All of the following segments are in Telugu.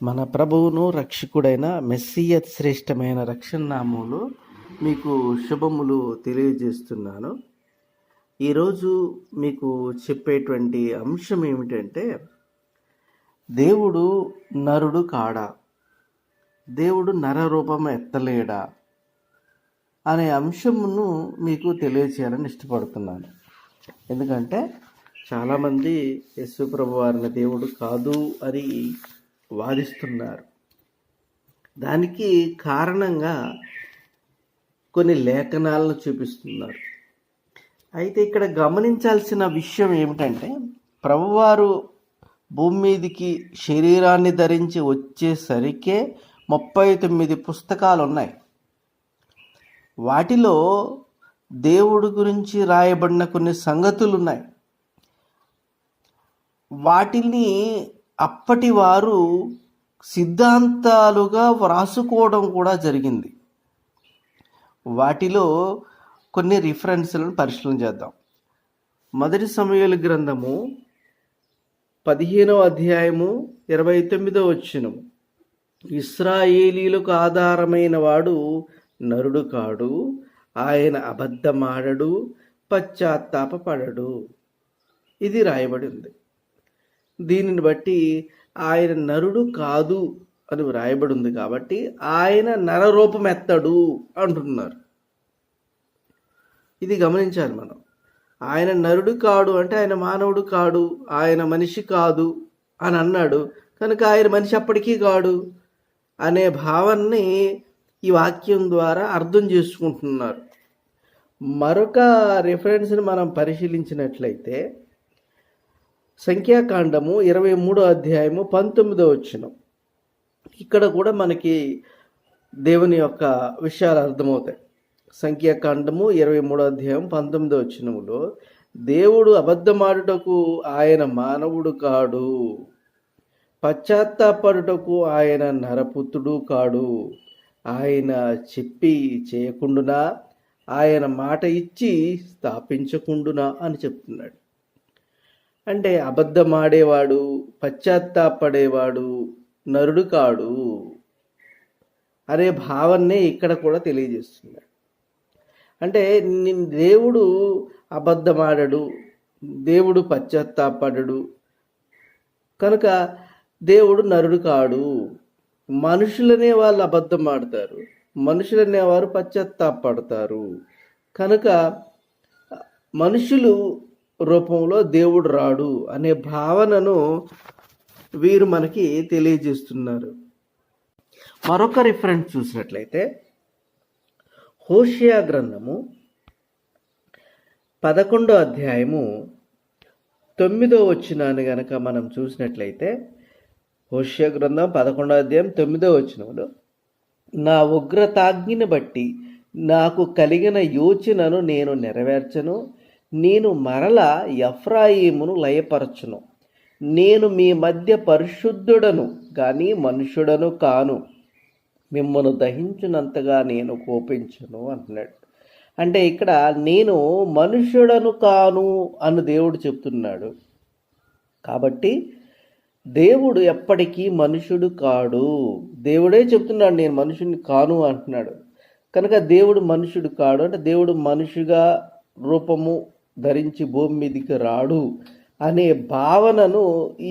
మన ప్రభువును రక్షకుడైన మెస్సియ శ్రేష్టమైన రక్షణ నామములో మీకు శుభములు తెలియజేస్తున్నాను. ఈరోజు మీకు చెప్పేటువంటి అంశం ఏమిటంటే, దేవుడు నరుడు కాడా, దేవుడు నరరూపం ఎత్తలేడా అనే అంశమును మీకు తెలియచేయాలని ఇష్టపడుతున్నాను. ఎందుకంటే చాలామంది యేసు ప్రభు వారిని దేవుడు కాదు అని వాదిస్తున్నారు. దానికి కారణంగా కొన్ని లేఖనాలను చూపిస్తున్నారు. అయితే ఇక్కడ గమనించాల్సిన విషయం ఏమిటంటే, ప్రభువారు భూమి మీదికి శరీరాన్ని ధరించి వచ్చేసరికే 39 పుస్తకాలు ఉన్నాయి. వాటిలో దేవుడి గురించి రాయబడిన కొన్ని సంగతులు ఉన్నాయి. వాటిని అప్పటి వారు సిద్ధాంతాలుగా వ్రాసుకోవడం కూడా జరిగింది. వాటిలో కొన్ని రిఫరెన్స్లను పరిశీలన చేద్దాం. మొదటి సమూయేలు గ్రంథము 15వ అధ్యాయము 29వ వచనము, ఇశ్రాయేలీలకు ఆధారమైన వాడు నరుడు కాడు, ఆయన అబద్ధమాడడు, పశ్చాత్తాపపడడు. ఇది రాయబడి ఉంది. దీనిని బట్టి ఆయన నరుడు కాదు అని వ్రాయబడి ఉంది కాబట్టి ఆయన నరరూపం ఎత్తడు అంటున్నారు. ఇది గమనించాలి మనం. ఆయన నరుడు కాడు అంటే ఆయన మానవుడు కాడు, ఆయన మనిషి కాదు అని అన్నాడు కనుక ఆయన మనిషి అప్పటికీ కాడు అనే భావాన్ని ఈ వాక్యం ద్వారా అర్థం చేసుకుంటున్నారు. మరొక రిఫరెన్స్ని మనం పరిశీలించినట్లయితే సంఖ్యాకాండము 23వ అధ్యాయము 19వ వచనం, ఇక్కడ కూడా మనకి దేవుని యొక్క విషయాలు అర్థమవుతాయి. సంఖ్యాకాండము 23వ అధ్యాయం 19వ వచనములో, దేవుడు అబద్ధమాడుటకు ఆయన మానవుడు కాడు, పశ్చాత్తాపడుటకు ఆయన నరపుత్రుడు కాడు, ఆయన చెప్పి చేయకుండునా, ఆయన మాట ఇచ్చి స్థాపించకుండునా అని చెప్తున్నాడు. అంటే అబద్ధమాడేవాడు, పశ్చాత్తాపడేవాడు నరుడు కాడు అనే భావన్నే ఇక్కడ కూడా తెలియజేస్తున్నాడు. అంటే దేవుడు అబద్ధమాడడు, దేవుడు పశ్చాత్తాపడడు కనుక దేవుడు నరుడు కాడు. మనుషులనే వాళ్ళు అబద్ధం ఆడతారు, మనుషులనేవారు పశ్చాత్తాపడతారు కనుక మనుషులు రూపంలో దేవుడు రాడు అనే భావనను వీరు మనకి తెలియజేస్తున్నారు. మరొక రిఫరెన్స్ చూసినట్లయితే హోషేయ గ్రంథము 11వ అధ్యాయము 9వ వచనాన్ని గనక మనం చూసినట్లయితే, హోషేయ గ్రంథం 11వ అధ్యాయం 9వ వచనంలో, నా ఉగ్రతాగ్నిని బట్టి నాకు కలిగిన యోచనను నేను నెరవేర్చను, నేను మరల ఎఫ్రాయిమును లయపరచును, నేను మీ మధ్య పరిశుద్ధుడను కానీ మనుషుడను కాను, మిమ్మను దహించినంతగా నేను కోపించను అంటున్నాడు. అంటే ఇక్కడ నేను మనుషుడను కాను అని దేవుడు చెప్తున్నాడు. కాబట్టి దేవుడు ఎప్పటికీ మనుషుడు కాడు. దేవుడే చెప్తున్నాడు నేను మనుషుని కాను అంటున్నాడు. కనుక దేవుడు మనుషుడు కాడు అంటే దేవుడు మనిషిగా రూపము ధరించి భూమి మీదకి రాడు అనే భావనను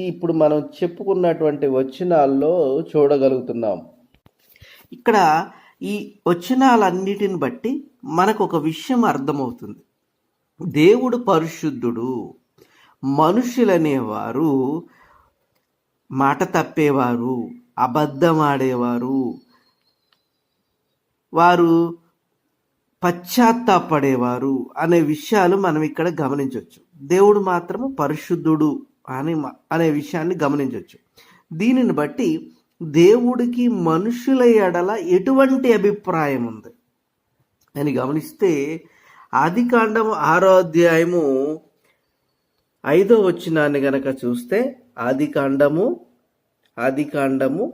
ఇప్పుడు మనం చెప్పుకున్నటువంటి వచనాల్లో చూడగలుగుతున్నాం. ఇక్కడ ఈ వచనాలన్నిటిని బట్టి మనకు ఒక విషయం అర్థమవుతుంది. దేవుడు పరిశుద్ధుడు, మనుషులనేవారు మాట తప్పేవారు, అబద్ధమాడేవారు, వారు పశ్చాత్తాపడేవారు అనే విషయాలు మనం ఇక్కడ గమనించవచ్చు. దేవుడు మాత్రము పరిశుద్ధుడు అనే విషయాన్ని గమనించవచ్చు. దీనిని బట్టి దేవుడికి మనుషుల ఎడల ఎటువంటి అభిప్రాయం ఉంది అని గమనిస్తే, ఆదికాండము 6వ అధ్యాయము 5వ వచనాన్ని గనక చూస్తే, ఆదికాండము 6వ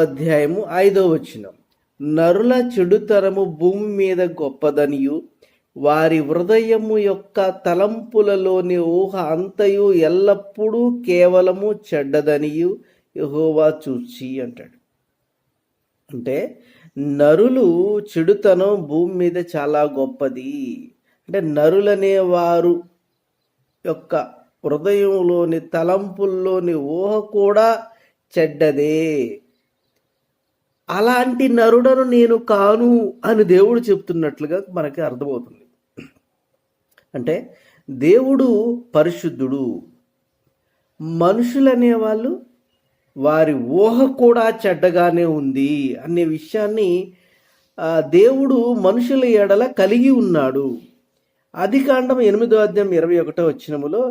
అధ్యాయము 5వ వచనం, నరుల చెడుతరము భూమి మీద గొప్పదనియు వారి హృదయము యొక్క తలంపులలోని ఊహ అంతయు ఎల్లప్పుడూ కేవలము చెడ్డదనియు యెహోవా చూచి అంటాడు. అంటే నరులు చెడుతనం భూమి మీద చాలా గొప్పది. అంటే నరులనే వారు యొక్క హృదయంలోని తలంపుల్లోని ఊహ కూడా చెడ్డదే. అలాంటి నరుడను నేను కాను అని దేవుడు చెప్తున్నట్లుగా మనకి అర్థమవుతుంది. అంటే దేవుడు పరిశుద్ధుడు, మనుషులనే వాళ్ళు వారి ఊహ కూడా చెడ్డగానే ఉంది అనే విషయాన్ని దేవుడు మనుషుల ఎడల కలిగి ఉన్నాడు. ఆదికాండం 8వ అధ్యాయం 21వ వచనములో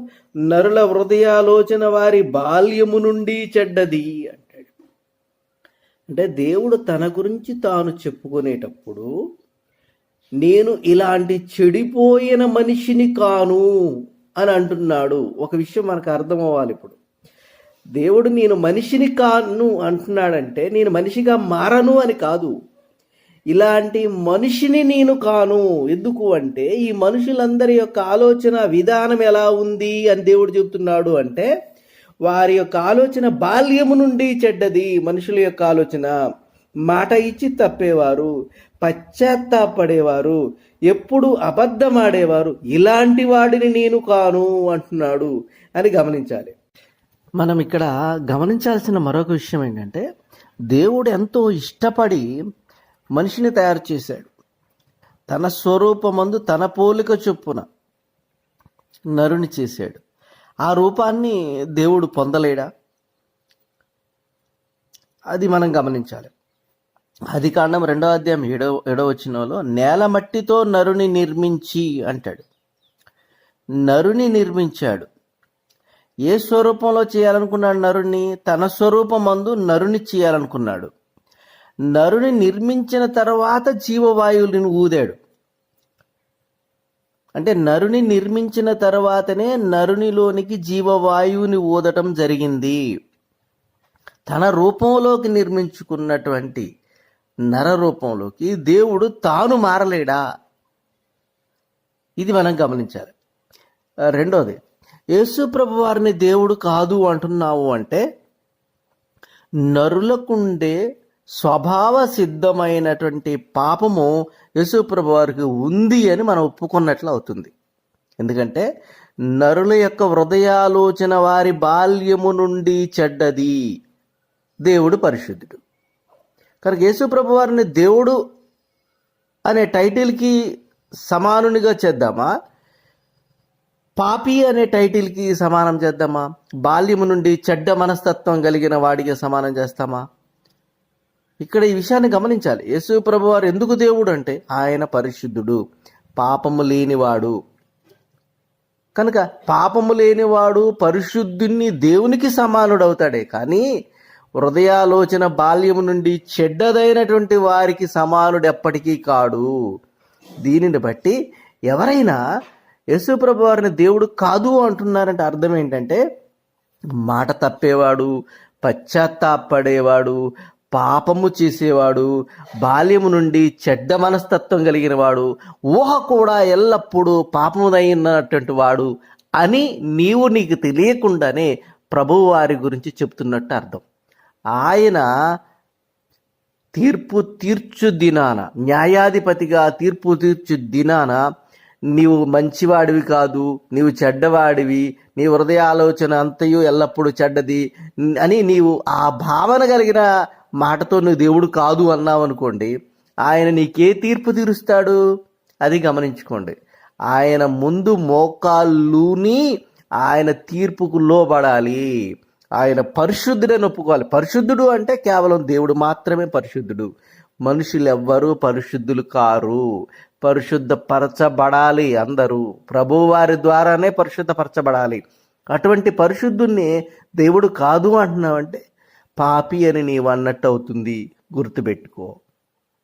నరుల హృదయాలోచన వారి బాల్యము నుండి చెడ్డది అంటాడు. అంటే దేవుడు తన గురించి తాను చెప్పుకునేటప్పుడు నేను ఇలాంటి చెడిపోయిన మనిషిని కాను అని అంటున్నాడు. ఒక విషయం మనకు అర్థం అవ్వాలి. ఇప్పుడు దేవుడు నేను మనిషిని కాను అంటున్నాడంటే నేను మనిషిగా మారను అని కాదు. ఇలాంటి మనిషిని నేను కాను. ఎందుకు అంటే ఈ మనుషులందరి యొక్క ఆలోచన విధానం ఎలా ఉంది అని దేవుడు చెబుతున్నాడు. అంటే వారి యొక్క ఆలోచన బాల్యము నుండి చెడ్డది. మనుషుల యొక్క ఆలోచన మాట ఇచ్చి తప్పేవారు, పశ్చాత్తాపడేవారు, ఎప్పుడు అబద్ధమాడేవారు. ఇలాంటి వాడిని నేను కాను అంటున్నాడు అని గమనించాలి. మనం ఇక్కడ గమనించాల్సిన మరొక విషయం ఏంటంటే దేవుడు ఎంతో ఇష్టపడి మనిషిని తయారు చేశాడు. తన స్వరూపమందు తన పోలిక చొప్పున నరుని చేశాడు. ఆ రూపాన్ని దేవుడు పొందలేడా? అది మనం గమనించాలి. ఆదికాండం 2వ అధ్యాయం 7వ వచనంలో నేల మట్టితో నరుని నిర్మించి అంటాడు. నరుని నిర్మించాడు. ఏ స్వరూపంలో చేయాలనుకున్నాడు నరుని? తన స్వరూపమందు నరుని చేయాలనుకున్నాడు. నరుని నిర్మించిన తర్వాత జీవవాయువులను ఊదాడు. అంటే నరుని నిర్మించిన తర్వాతనే నరునిలోనికి జీవవాయువుని ఊదటం జరిగింది. తన రూపంలోకి నిర్మించుకున్నటువంటి నర రూపంలోకి దేవుడు తాను మారలేడా? ఇది మనం గమనించాలి. రెండోది, యేసు ప్రభు వారిని దేవుడు కాదు అంటున్నావు అంటే నరులకుండే స్వభావ సిద్ధమైనటువంటి పాపము యేసు ప్రభు వారికి ఉంది అని మనం ఒప్పుకున్నట్లు అవుతుంది. ఎందుకంటే నరుల యొక్క హృదయాలోచన వారి బాల్యము నుండి చెడ్డది. దేవుడు పరిశుద్ధుడు కనుక యేసు ప్రభు వారిని దేవుడు అనే టైటిల్కి సమానునిగా చేద్దామా? పాపి అనే టైటిల్కి సమానం చేద్దామా? బాల్యము నుండి చెడ్డ మనస్తత్వం కలిగిన వాడికి సమానం చేస్తామా? ఇక్కడ ఈ విషయాన్ని గమనించాలి. యేసు ప్రభు వారు ఎందుకు దేవుడు అంటే ఆయన పరిశుద్ధుడు, పాపము లేనివాడు. కనుక పాపము లేనివాడు పరిశుద్ధుని దేవునికి సమానుడవుతాడే కానీ హృదయాలోచన బాల్యము నుండి చెడ్డదైనటువంటి వారికి సమానుడు ఎప్పటికీ కాడు. దీనిని బట్టి ఎవరైనా యేసు ప్రభు వారిని దేవుడు కాదు అంటున్నారంటే అర్థం ఏంటంటే మాట తప్పేవాడు, పశ్చాత్తాపడేవాడు, పాపము చేసేవాడు, బాల్యము నుండి చెడ్డ మనస్తత్వం కలిగిన వాడు, ఊహ కూడా ఎల్లప్పుడూ పాపముదైనటువంటి వాడు అని నీకు తెలియకుండానే ప్రభువు వారి గురించి చెప్తున్నట్టు అర్థం. ఆయన తీర్పు తీర్చు దినాన, న్యాయాధిపతిగా తీర్పు తీర్చు దినాన నీవు మంచివాడివి కాదు, నీవు చెడ్డవాడివి, నీ హృదయ ఆలోచన అంతయు ఎల్లప్పుడూ చెడ్డది అని నీవు ఆ భావన కలిగిన మాటతో నువ్వు దేవుడు కాదు అన్నావు అనుకోండి, ఆయన నీకే తీర్పు తీరుస్తాడు? అది గమనించుకోండి. ఆయన ముందు మోకాళ్ళుని ఆయన తీర్పుకు లోబడాలి. ఆయన పరిశుద్ధుడని ఒప్పుకోవాలి. పరిశుద్ధుడు అంటే కేవలం దేవుడు మాత్రమే పరిశుద్ధుడు. మనుషులు ఎవ్వరూ పరిశుద్ధులు కారు. పరిశుద్ధపరచబడాలి. అందరూ ప్రభువారి ద్వారానే పరిశుద్ధపరచబడాలి. అటువంటి పరిశుద్ధుణ్ణి దేవుడు కాదు అంటున్నావంటే పాపి అని నీవు అన్నట్టు అవుతుంది. గుర్తుపెట్టుకో.